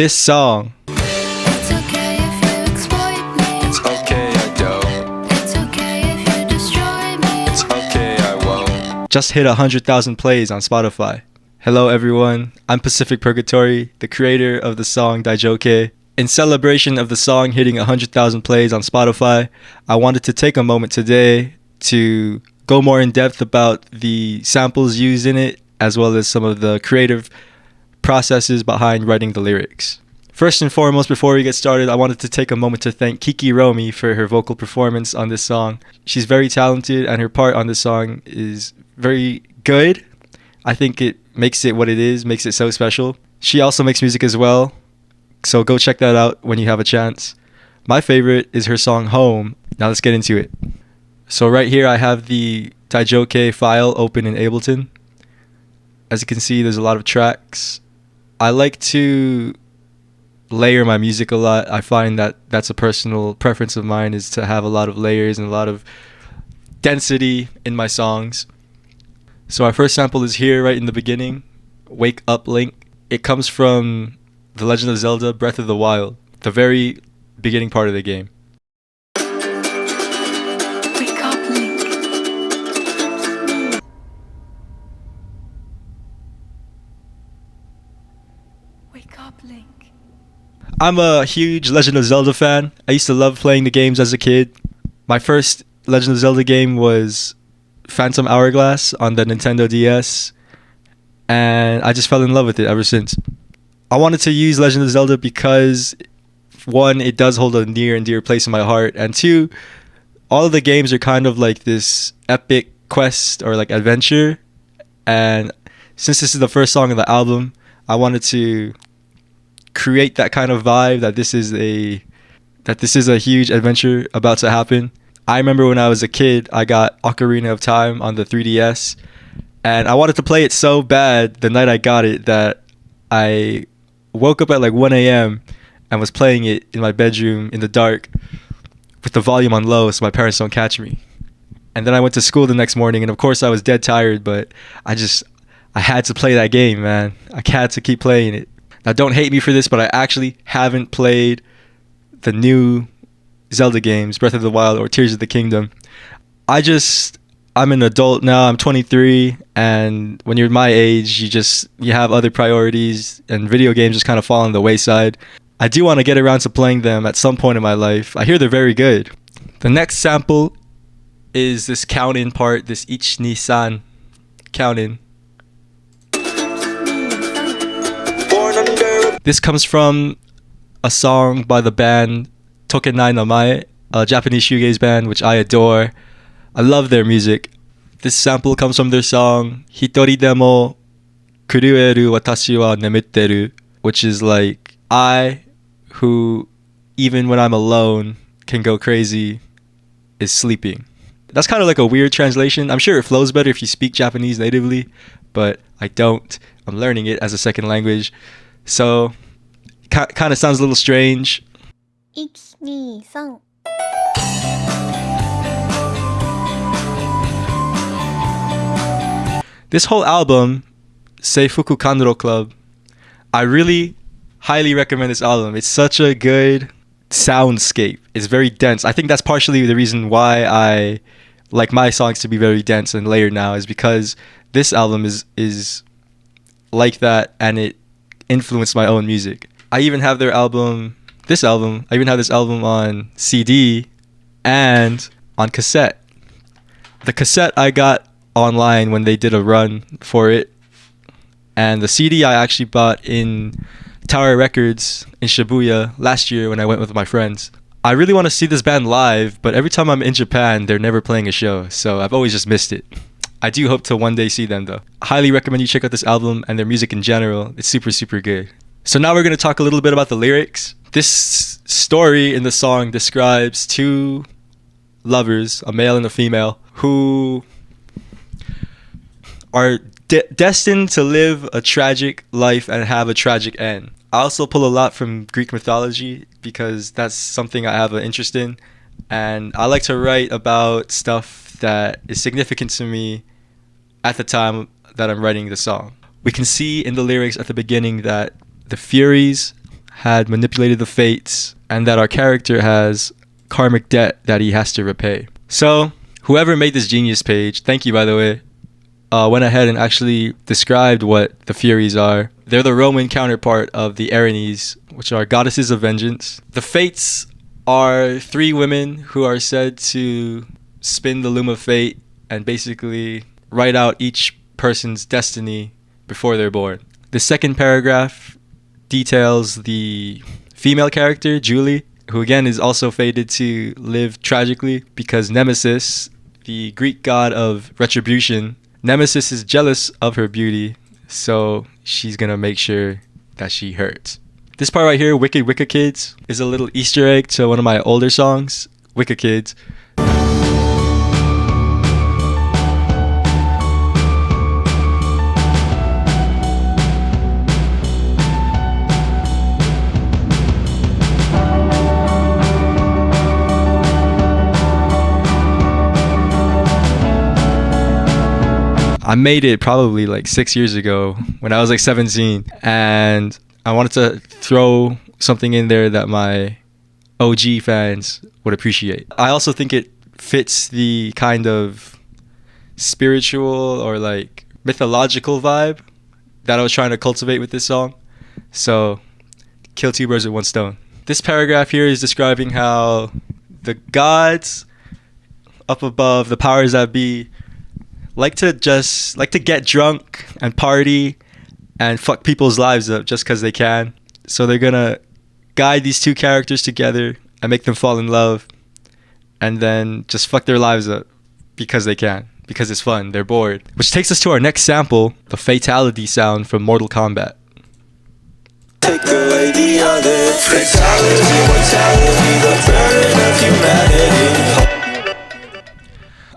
This song. It's okay if you exploit me. It's okay, I don't. It's okay if you destroy me. It's okay, I won't. Just hit 100,000 plays on Spotify. Hello everyone, I'm Pacific Purgatory, the creator of the song Daijokay. In celebration of the song hitting 100,000 plays on Spotify, I wanted to take a moment today to go more in depth about the samples used in it, as well as some of the creative processes behind writing the lyrics. First and foremost, before we get started, I wanted to take a moment to thank KIKIROMI for her vocal performance on this song. She's very talented and her part on this song is very good. I think it makes it what it is, makes it so special. She also makes music as well, so go check that out when you have a chance. My favorite is her song Home. Now let's get into it. So right here I have the Daijokay file open in Ableton. As you can see, there's a lot of tracks. I like to layer my music a lot. I find that that's a personal preference of mine, is to have a lot of layers and a lot of density in my songs. So our first sample is here right in the beginning, Wake Up Link. It comes from The Legend of Zelda Breath of the Wild, the very beginning part of the game. Wake up, Link. Wake up, Link. I'm a huge Legend of Zelda fan. I used to love playing the games as a kid. My first Legend of Zelda game was Phantom Hourglass on the Nintendo DS, and I just fell in love with it ever since. I wanted to use Legend of Zelda because, one, it does hold a near and dear place in my heart, and two, all of the games are kind of like this epic quest or like adventure, and since this is the first song of the album, I wanted to create that kind of vibe that this is a huge adventure about to happen. I remember when I was a kid, I got Ocarina of Time on the 3DS, and I wanted to play it so bad the night I got it that I woke up at like 1 a.m. and was playing it in my bedroom in the dark with the volume on low so my parents don't catch me. And then I went to school the next morning, and of course I was dead tired, but I had to play that game, man. I had to keep playing it. Now don't hate me for this, but I actually haven't played the new Zelda games, Breath of the Wild or Tears of the Kingdom. I'm an adult now, I'm 23, and when you're my age, you have other priorities, and video games just kind of fall on the wayside. I do want to get around to playing them at some point in my life. I hear they're very good. The next sample is this count-in part, this Ich-ni-san count-in. This comes from a song by the band Tokenai Namae, a Japanese shoegaze band which I adore. I love their music. This sample comes from their song Hitori demo kurueru watashi wa nemutteru, which is like, I, who even when I'm alone can go crazy, is sleeping. That's kind of like a weird translation. I'm sure it flows better if you speak Japanese natively, but I don't. I'm learning it as a second language. So kind of sounds a little strange. 123 This whole album, Seifuku Kanro Club, I really highly recommend this album. It's such a good soundscape. It's very dense. I think that's partially the reason why I like my songs to be very dense and layered now, is because this album is like that, and it influenced my own music. I even have I even have this album on CD and on cassette. The cassette I got online when they did a run for it, and the CD I actually bought in Tower Records in Shibuya last year when I went with my friends. I really want to see this band live, but every time I'm in Japan, they're never playing a show, so I've always just missed it. I do hope to one day see them though. I highly recommend you check out this album and their music in general. It's super, super good. So now we're going to talk a little bit about the lyrics. This story in the song describes two lovers, a male and a female, who are destined to live a tragic life and have a tragic end. I also pull a lot from Greek mythology because that's something I have an interest in, and I like to write about stuff that is significant to me at the time that I'm writing the song. We can see in the lyrics at the beginning that the Furies had manipulated the fates and that our character has karmic debt that he has to repay. So, whoever made this genius page, thank you by the way, went ahead and actually described what the Furies are. They're the Roman counterpart of the Erinyes, which are goddesses of vengeance. The Fates are 3 women who are said to spin the loom of fate and basically write out each person's destiny before they're born. The second paragraph details the female character, Julie, who again is also fated to live tragically because Nemesis, the Greek god of retribution, Nemesis is jealous of her beauty, so she's gonna make sure that she hurts. This part right here, Wicked Wicca Kids, is a little Easter egg to one of my older songs, Wicca Kids. I made it probably like 6 years ago when I was like 17, and I wanted to throw something in there that my OG fans would appreciate. I also think it fits the kind of spiritual or like mythological vibe that I was trying to cultivate with this song. So, kill 2 birds with 1 stone. This paragraph here is describing how the gods up above, the powers that be, like to get drunk and party and fuck people's lives up just because they can. So they're gonna guide these 2 characters together and make them fall in love, and then just fuck their lives up because they can, because it's fun, they're bored. Which takes us to our next sample, the fatality sound from Mortal Kombat. Take away the other fatality, mortality, the burden of humanity.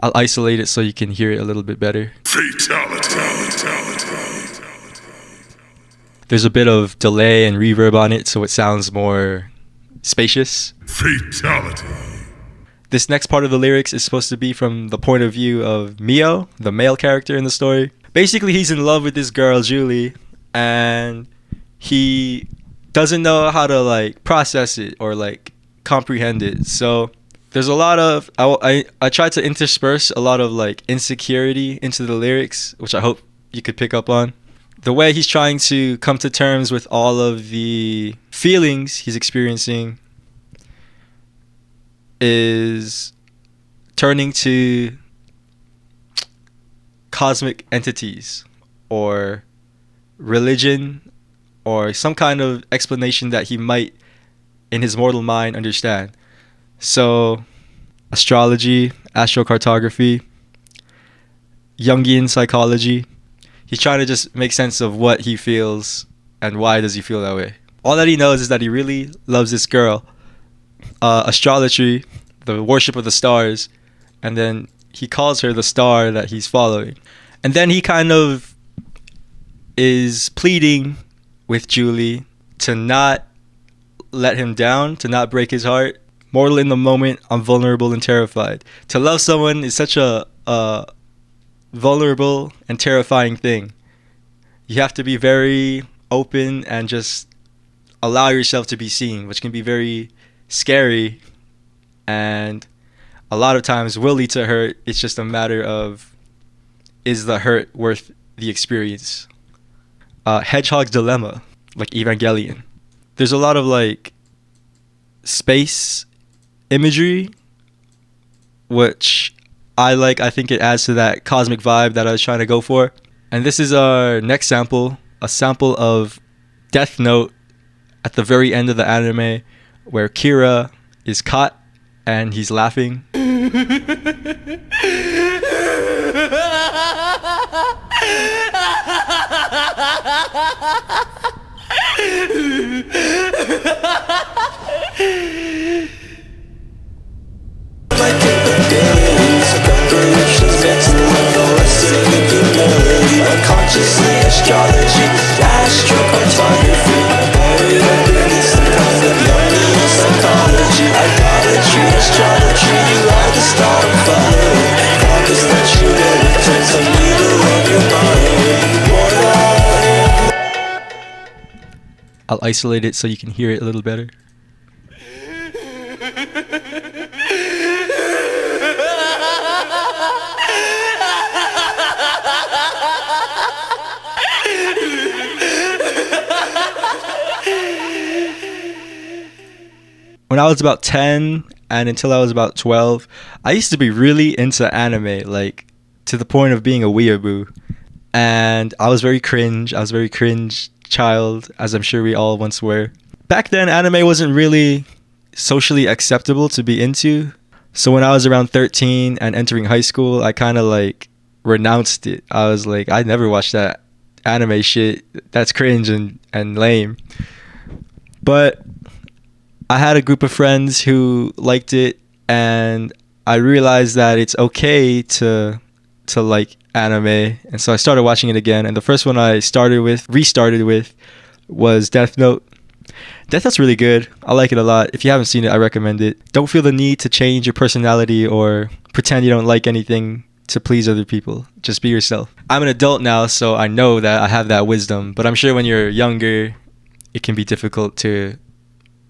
I'll isolate it so you can hear it a little bit better. There's a bit of delay and reverb on it, so it sounds more spacious. Fatality. This next part of the lyrics is supposed to be from the point of view of Mio, the male character in the story. Basically, he's in love with this girl, Julie, and he doesn't know how to like process it or like comprehend it. So there's a lot of I tried to intersperse a lot of like insecurity into the lyrics, which I hope you could pick up on. The way he's trying to come to terms with all of the feelings he's experiencing is turning to cosmic entities or religion or some kind of explanation that he might in his mortal mind understand. So, astrology, astrocartography, Jungian psychology. He's trying to just make sense of what he feels and why does he feel that way. All that he knows is that he really loves this girl. Astrology, the worship of the stars, and then he calls her the star that he's following. And then he kind of is pleading with Julie to not let him down, to not break his heart. Mortal in the moment, I'm vulnerable and terrified. To love someone is such a vulnerable and terrifying thing. You have to be very open and just allow yourself to be seen, which can be very scary and a lot of times will lead to hurt. It's just a matter of, is the hurt worth the experience? Hedgehog's dilemma, like Evangelion. There's a lot of like space imagery, which I like. I think it adds to that cosmic vibe that I was trying to go for. And this is our next sample, a sample of Death Note at the very end of the anime where Kira is caught and he's laughing. Unconsciously astrology, astrocartography, buried underneath some kind of Jungian psychology. Idolatry, astrology, you are the star I'm following. Promise that you will return to me to love your mind. I'll isolate it so you can hear it a little better. When I was about 10 and until I was about 12, I used to be really into anime, like to the point of being a weeaboo. And I was very cringe. I was a very cringe child, as I'm sure we all once were. Back then, anime wasn't really socially acceptable to be into. So when I was around 13 and entering high school, I kind of like renounced it. I was like, I never watched that anime shit. That's cringe and lame. But I had a group of friends who liked it, and I realized that it's okay to like anime, and so I started watching it again. And the first one I restarted with was Death Note. Death Note's really good. I like it a lot. If you haven't seen it, I recommend it. Don't feel the need to change your personality or pretend you don't like anything to please other people. Just be yourself. I'm an adult now, so I know that I have that wisdom, but I'm sure when you're younger, it can be difficult to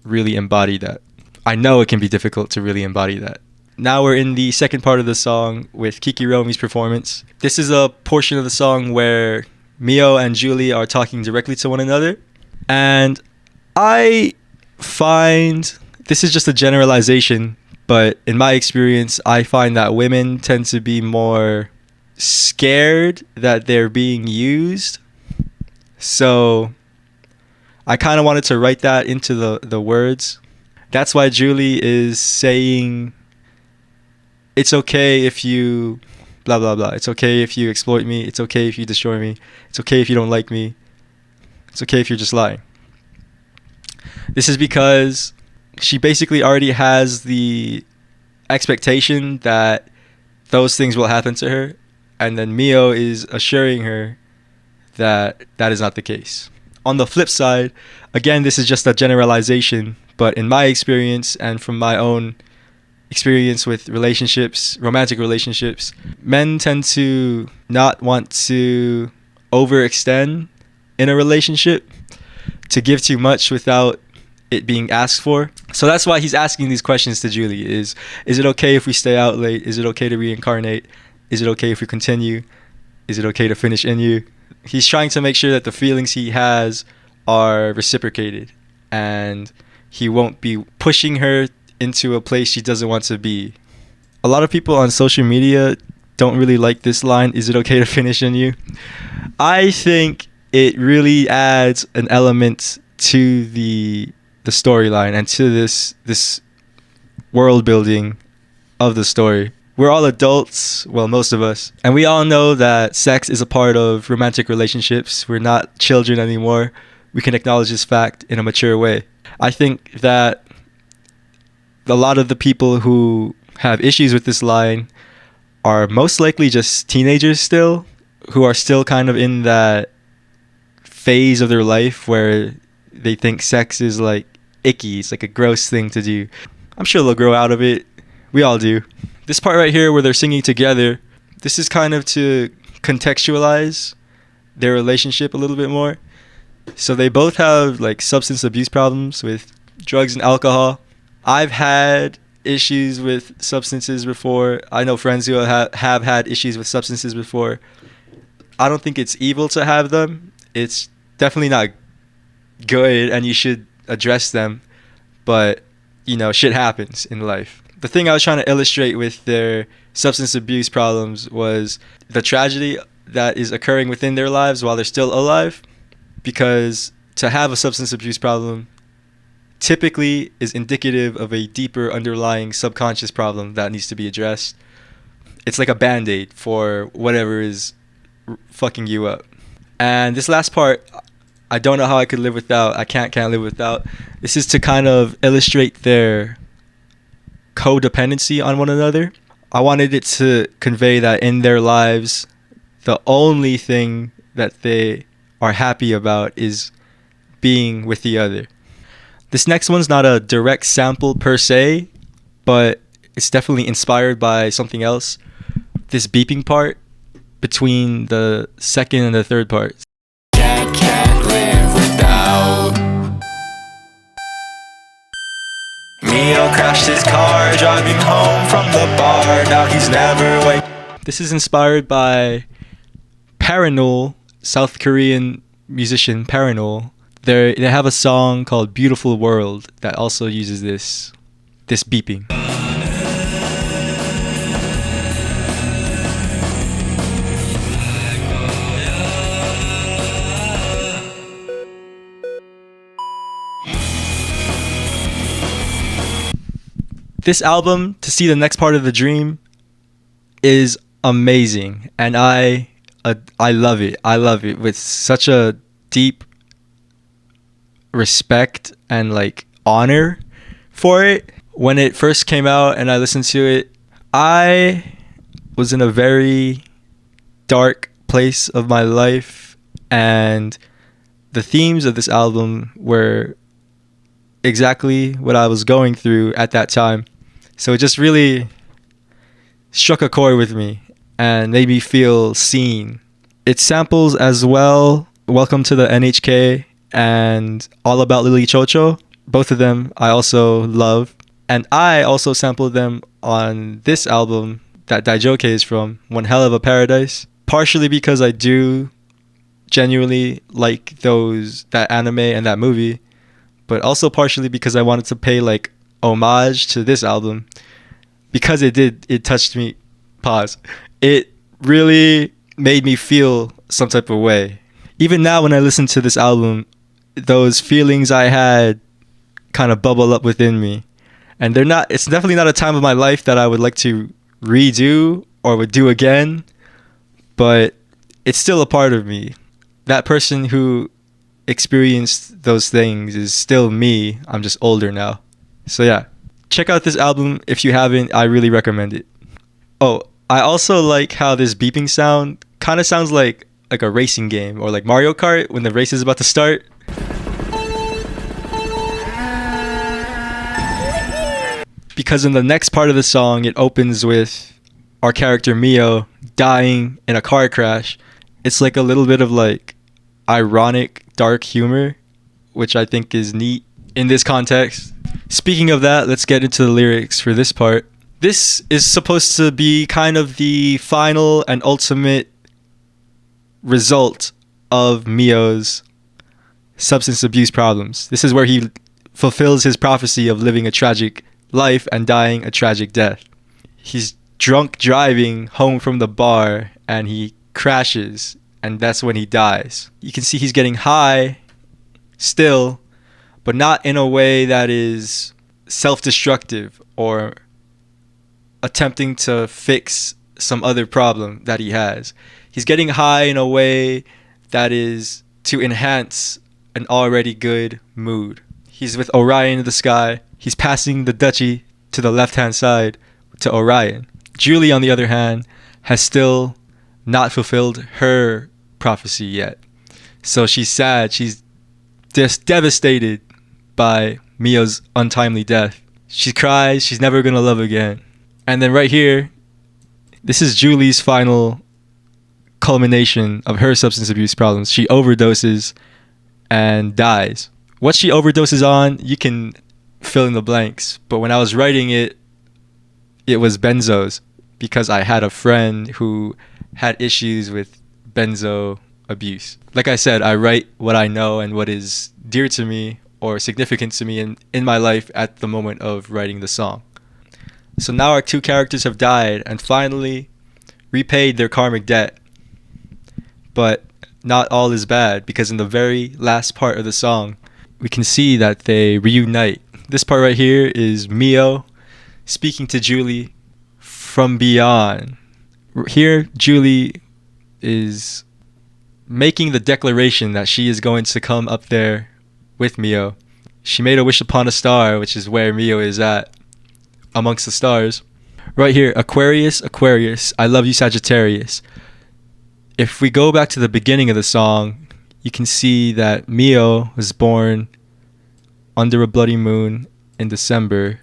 really embody that. I know it can be difficult to really embody that. Now we're in the second part of the song with KIKIROMI's performance. This is a portion of the song where Mio and Julie are talking directly to one another. And I find, this is just a generalization, but in my experience, I find that women tend to be more scared that they're being used. So I kind of wanted to write that into the words. That's why Julie is saying, it's okay if you blah, blah, blah. It's okay if you exploit me. It's okay if you destroy me. It's okay if you don't like me. It's okay if you're just lying. This is because she basically already has the expectation that those things will happen to her. And then Mio is assuring her that that is not the case. On the flip side, again, this is just a generalization, but in my experience and from my own experience with relationships, romantic relationships, men tend to not want to overextend in a relationship, to give too much without it being asked for. So that's why he's asking these questions to Julie. Is it okay if we stay out late? Is it okay to reincarnate? Is it okay if we continue? Is it okay to finish in you? He's trying to make sure that the feelings he has are reciprocated, and he won't be pushing her into a place she doesn't want to be. A lot of people on social media don't really like this line, is it okay to finish in you? I think it really adds an element to the storyline and to this world building of the story. We're all adults, well, most of us, and we all know that sex is a part of romantic relationships. We're not children anymore. We can acknowledge this fact in a mature way. I think that a lot of the people who have issues with this line are most likely just teenagers still, who are still kind of in that phase of their life where they think sex is like icky. It's like a gross thing to do. I'm sure they'll grow out of it. We all do. This part right here where they're singing together, this is kind of to contextualize their relationship a little bit more. So they both have like substance abuse problems with drugs and alcohol. I've had issues with substances before. I know friends who have had issues with substances before. I don't think it's evil to have them. It's definitely not good, and you should address them. But, you know, shit happens in life. The thing I was trying to illustrate with their substance abuse problems was the tragedy that is occurring within their lives while they're still alive. Because to have a substance abuse problem typically is indicative of a deeper underlying subconscious problem that needs to be addressed. It's like a band-aid for whatever is fucking you up. And this last part, I don't know how I could live without. I can't live without. This is to kind of illustrate their codependency on one another. I wanted it to convey that in their lives, the only thing that they are happy about is being with the other. This next one's not a direct sample per se, but it's definitely inspired by something else. This beeping part between the second and the third part. Can't live without. Neo crashed his car, driving home from the bar. Now he's never wake. This is inspired by Paranol, South Korean musician Paranol. They have a song called Beautiful World that also uses this beeping. This album, To See the Next Part of the Dream, is amazing, and I love it. I love it with such a deep respect and like honor for it. When it first came out and I listened to it, I was in a very dark place of my life, and the themes of this album were exactly what I was going through at that time. So it just really struck a chord with me and made me feel seen. It samples as well Welcome to the NHK and All About Lily Chocho. Both of them I also love. And I also sampled them on this album that Daijokay is from, One Hell of a Paradise. Partially because I do genuinely like that anime and that movie, but also partially because I wanted to pay like homage to this album, because it touched me. Pause. It really made me feel some type of way. Even now when I listen to this album, those feelings I had kind of bubble up within me, and it's definitely not a time of my life that I would like to redo or would do again, but it's still a part of me. That person who experienced those things is still me. I'm just older now. So yeah, check out this album if you haven't. I really recommend it. Oh, I also like how this beeping sound kind of sounds like a racing game, or like Mario Kart when the race is about to start. Because in the next part of the song, it opens with our character Mio dying in a car crash. It's like a little bit of like ironic dark humor, which I think is neat in this context. Speaking of that, let's get into the lyrics for this part. This is supposed to be kind of the final and ultimate result of Mio's substance abuse problems. This is where he fulfills his prophecy of living a tragic life and dying a tragic death. He's drunk driving home from the bar and he crashes, and that's when he dies. You can see he's getting high still, but not in a way that is self-destructive or attempting to fix some other problem that he has. He's getting high in a way that is to enhance an already good mood. He's with Orion in the sky. He's passing the duchy to the left-hand side to Orion. Julie, on the other hand, has still not fulfilled her prophecy yet. So she's sad. She's just devastated by Mio's untimely death. She cries. She's never going to love again. And then right here, this is Julie's final culmination of her substance abuse problems. She overdoses and dies. What she overdoses on, you can fill in the blanks. But when I was writing it, it was benzos, because I had a friend who had issues with benzo abuse. Like I said, I write what I know and what is dear to me or significant to me in my life at the moment of writing the song. So now our two characters have died and finally repaid their karmic debt. But not all is bad, because in the very last part of the song, we can see that they reunite. This part right here is Mio speaking to Julie from beyond. Here, Julie is making the declaration that she is going to come up there with Mio. She made a wish upon a star, which is where Mio is at, amongst the stars. Right here, Aquarius, Aquarius, I love you, Sagittarius. If we go back to the beginning of the song, you can see that Mio was born under a bloody moon in December,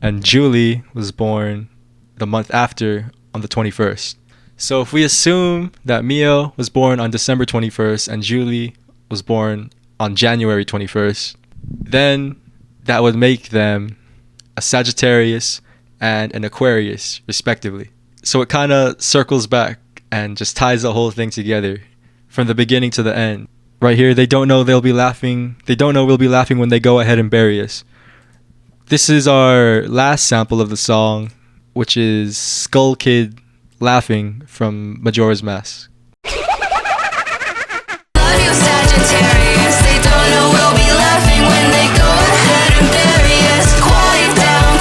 and Julie was born the month after, on the 21st. So if we assume that Mio was born on December 21st and Julie was born on January 21st, then that would make them a Sagittarius and an Aquarius, respectively. So it kind of circles back and just ties the whole thing together from the beginning to the end. Right here, they don't know they'll be laughing. They don't know we'll be laughing when they go ahead and bury us. This is our last sample of the song, which is Skull Kid laughing from Majora's Mask. Love you, Sagittarius. They don't know we'll be laughing when they go ahead and bury us. Quiet down.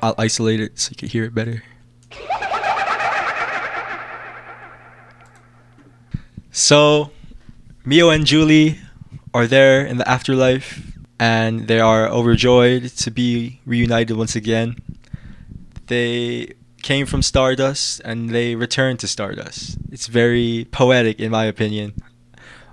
I'll isolate it so you can hear it better. So, Mio and Julie are there in the afterlife, and they are overjoyed to be reunited once again. They came from Stardust, and they returned to Stardust. It's very poetic, in my opinion.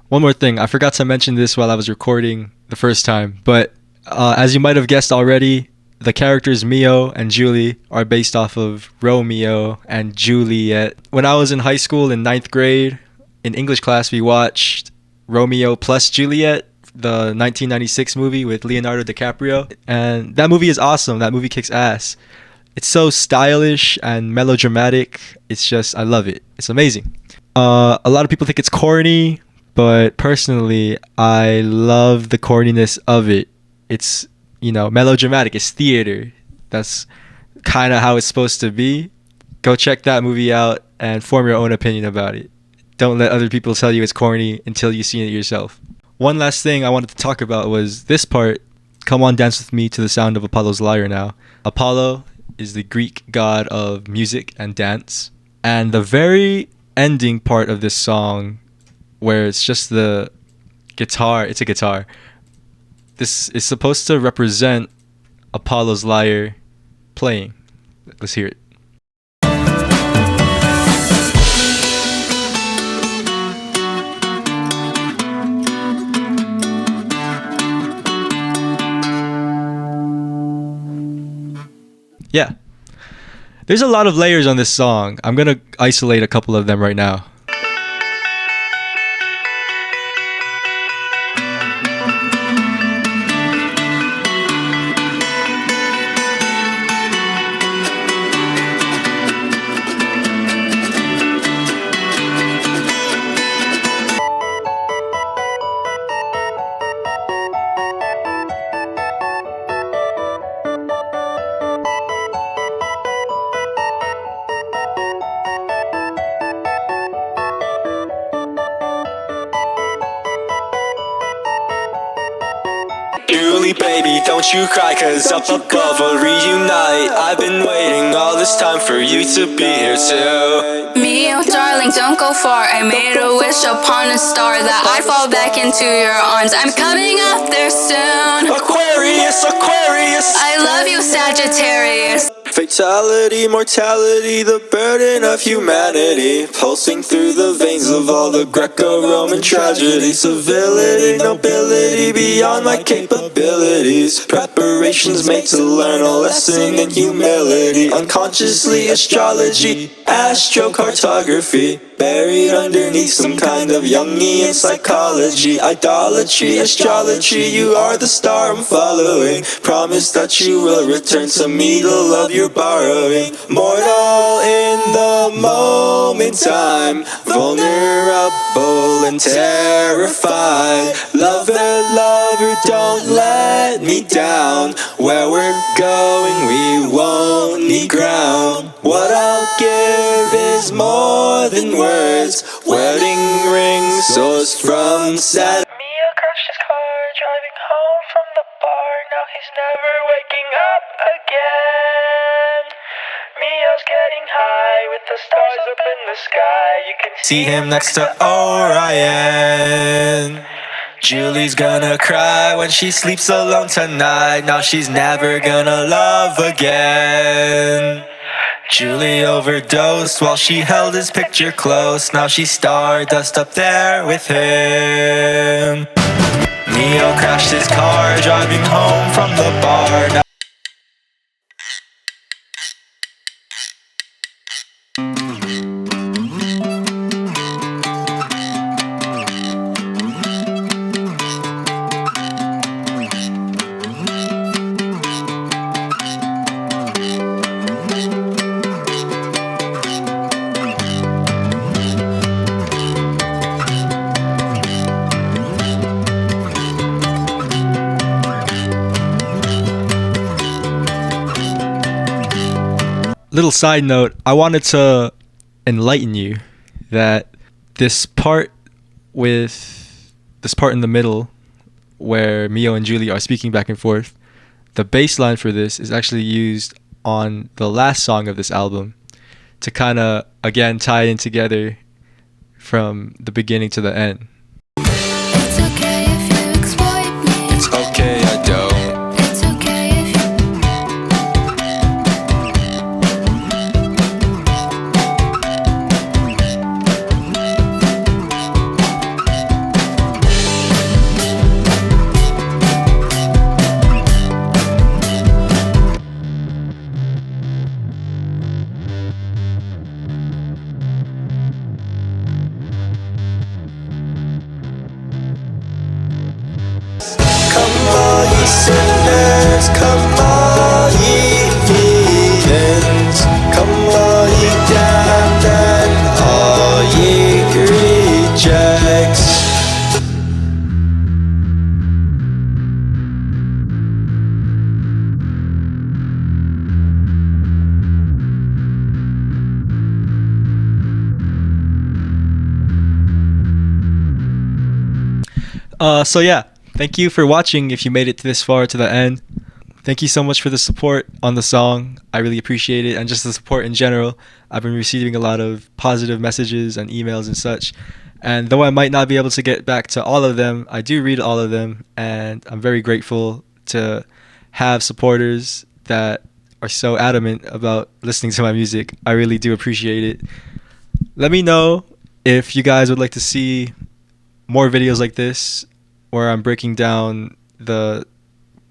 One more thing, I forgot to mention this while I was recording the first time, but as you might have guessed already, the characters Mio and Julie are based off of Romeo and Juliet. When I was in high school in 9th grade, in English class, we watched Romeo plus Juliet, the 1996 movie with Leonardo DiCaprio. And that movie is awesome. That movie kicks ass. It's so stylish and melodramatic. It's just, I love it. It's amazing. A lot of people think it's corny, but personally, I love the corniness of it. It's, you know, melodramatic. It's theater. That's kind of how it's supposed to be. Go check that movie out and form your own opinion about it. Don't let other people tell you it's corny until you've seen it yourself. One last thing I wanted to talk about was this part. Come on, dance with me to the sound of Apollo's lyre now. Apollo is the Greek god of music and dance. And the very ending part of this song, where it's just the guitar, it's a guitar. This is supposed to represent Apollo's lyre playing. Let's hear it. Yeah. There's a lot of layers on this song. I'm going to isolate a couple of them right now. Julie, baby, don't you cry, cause up above we'll reunite. I've been waiting all this time for you to be here too. Mio, darling, don't go far. I made a wish upon a star that I'd fall back into your arms. I'm coming up there soon. Aquarius, Aquarius, I love you, Sagittarius. fatality, mortality, the burden of humanity, pulsing through the veins of all the Greco-Roman tragedy. Civility, nobility, beyond my capabilities. Preparations made to learn a lesson in humility. Unconsciously, astrology, astrocartography, buried underneath some kind of Jungian psychology. Idolatry, astrology, you are the star I'm following. Promise that you will return to me the love you're borrowing. Mortal in the moment time, vulnerable and terrified. Lover, lover, don't let me down. Where we're going we won't need ground. What I'll give is more than words. Wedding rings sourced from Saturn. Mia crashed his car driving home from the bar. Now he's never waking up again. Mio's getting high with the stars up in the sky. You can See him next to Orion. Julie's gonna cry when she sleeps alone tonight. Now she's never gonna love again. Julie overdosed while she held his picture close. Now she's stardust up there with him. Neo crashed his car driving home from the bar. Now Little side note, I wanted to enlighten you that this part in the middle where Mio and Julie are speaking back and forth, the bass line for this is actually used on the last song of this album to kind of again tie in together from the beginning to the end. It's okay if you exploit me. It's okay, I don't. It's okay if you. Come all ye sinners, come all ye heathens, come all ye damned and all ye rejects. So yeah, thank you for watching if you made it this far to the end. Thank you so much for the support on the song. I really appreciate it, and just the support in general. I've been receiving a lot of positive messages and emails and such. And though I might not be able to get back to all of them, I do read all of them, and I'm very grateful to have supporters that are so adamant about listening to my music. I really do appreciate it. Let me know if you guys would like to see more videos like this where I'm breaking down the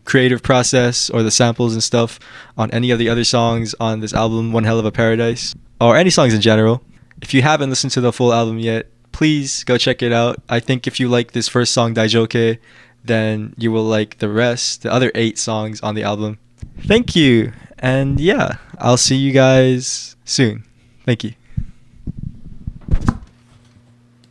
creative process or the samples and stuff on any of the other songs on this album, One Hell of a Paradise, or any songs in general. If you haven't listened to the full album yet, please go check it out. I think if you like this first song, Daijokay, then you will like the rest, the other 8 songs on the album. Thank you. And yeah, I'll see you guys soon. Thank you.